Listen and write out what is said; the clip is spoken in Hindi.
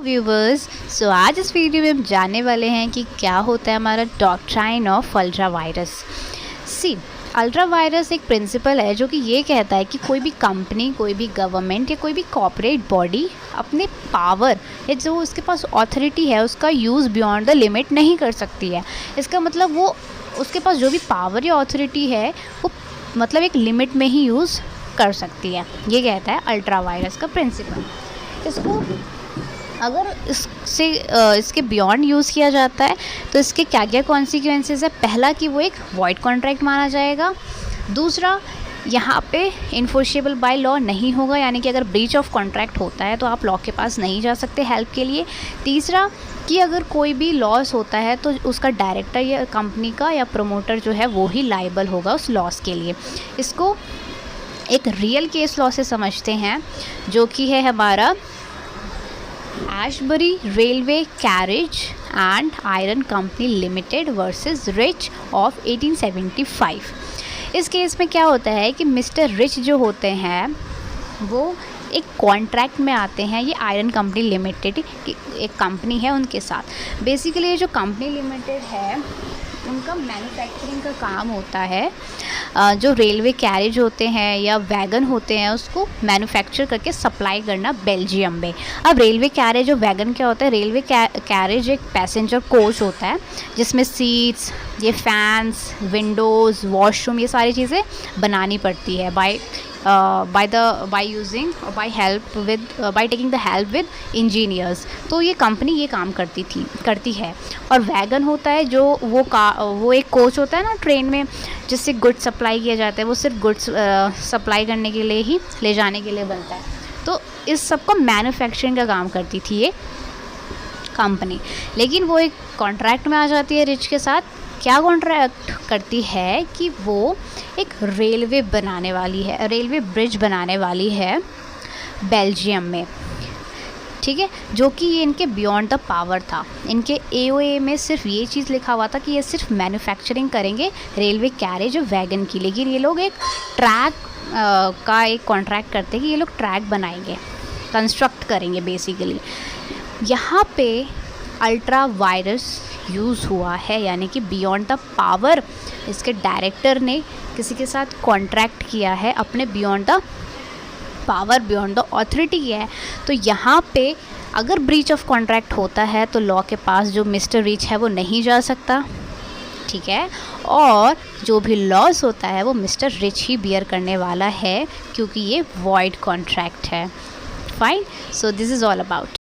व्यूवर्स, सो आज इस वीडियो में हम जानने वाले हैं कि क्या होता है हमारा doctrine of ultra vires. See, ultra vires एक प्रिंसिपल है जो कि ये कहता है कि कोई भी कंपनी, कोई भी गवर्नमेंट या कोई भी कॉर्पोरेट बॉडी अपने पावर या जो उसके पास ऑथोरिटी है उसका यूज़ बियॉन्ड द लिमिट नहीं कर सकती है। इसका मतलब वो उसके पास जो भी पावर या ऑथोरिटी है वो मतलब एक लिमिट में ही यूज़ कर सकती है। ये कहता है अल्ट्रा वायरस का प्रिंसिपल। इसको अगर इसके बियॉन्ड यूज़ किया जाता है तो इसके क्या क्या कॉन्सिक्वेंसेस है। पहला कि वो एक वॉइड कॉन्ट्रैक्ट माना जाएगा। दूसरा, यहाँ पे इन्फोर्सेबल बाय लॉ नहीं होगा, यानी कि अगर ब्रीच ऑफ कॉन्ट्रैक्ट होता है तो आप लॉ के पास नहीं जा सकते हेल्प के लिए। तीसरा कि अगर कोई भी लॉस होता है तो उसका डायरेक्टर या कंपनी का या प्रमोटर जो है वो ही लायबल होगा उस लॉस के लिए। इसको एक रियल केस लॉ से समझते हैं जो कि है हमारा Ashbery railway carriage and iron company limited versus rich of 1875। इस केस में क्या होता है कि मिस्टर रिच जो होते हैं वो एक कॉन्ट्रैक्ट में आते हैं। ये आयरन कंपनी लिमिटेड एक कंपनी है उनके साथ। बेसिकली ये जो कंपनी लिमिटेड है उनका मैन्युफैक्चरिंग का काम होता है। जो रेलवे कैरेज होते हैं या वैगन होते हैं उसको मैन्युफैक्चर करके सप्लाई करना बेल्जियम में। अब रेलवे कैरेज और वैगन क्या होता है? रेलवे कैरेज एक पैसेंजर कोच होता है जिसमें सीट्स, ये फैंस, विंडोज़, वॉशरूम, ये सारी चीज़ें बनानी पड़ती है by taking the help with engineers. तो ये कंपनी ये काम करती है। और वैगन होता है जो वो एक कोच होता है ना ट्रेन में जिससे गुड्स सप्लाई किया जाता है। वो सिर्फ गुड्स सप्लाई करने के लिए ही, ले जाने के लिए बनता है। तो इस सब को मैन्युफैक्चरिंग का काम करती थी ये कंपनी। लेकिन वो एक कॉन्ट्रैक्ट में आ जाती है रिच के साथ। क्या कॉन्ट्रैक्ट करती है कि वो एक रेलवे बनाने वाली है, रेलवे ब्रिज बनाने वाली है बेल्जियम में, ठीक है, जो कि ये इनके बियॉन्ड द पावर था। इनके एओए में सिर्फ ये चीज़ लिखा हुआ था कि ये सिर्फ मैन्युफैक्चरिंग करेंगे रेलवे कैरेज और वैगन की। लेकिन ये लोग एक ट्रैक का एक कॉन्ट्रैक्ट करते हैं कि ये लोग ट्रैक बनाएंगे, कंस्ट्रक्ट करेंगे बेसिकली। यहाँ पे अल्ट्रा वायरस यूज़ हुआ है, यानी कि बियॉन्ड द पावर इसके डायरेक्टर ने किसी के साथ कॉन्ट्रैक्ट किया है, अपने beyond the power, beyond the authority किया है। तो यहाँ पे अगर ब्रीच ऑफ कॉन्ट्रैक्ट होता है तो लॉ के पास जो मिस्टर रिच है वो नहीं जा सकता, ठीक है। और जो भी लॉस होता है वो मिस्टर रिच ही बियर करने वाला है क्योंकि ये वॉइड कॉन्ट्रैक्ट है। Fine, so this is all about.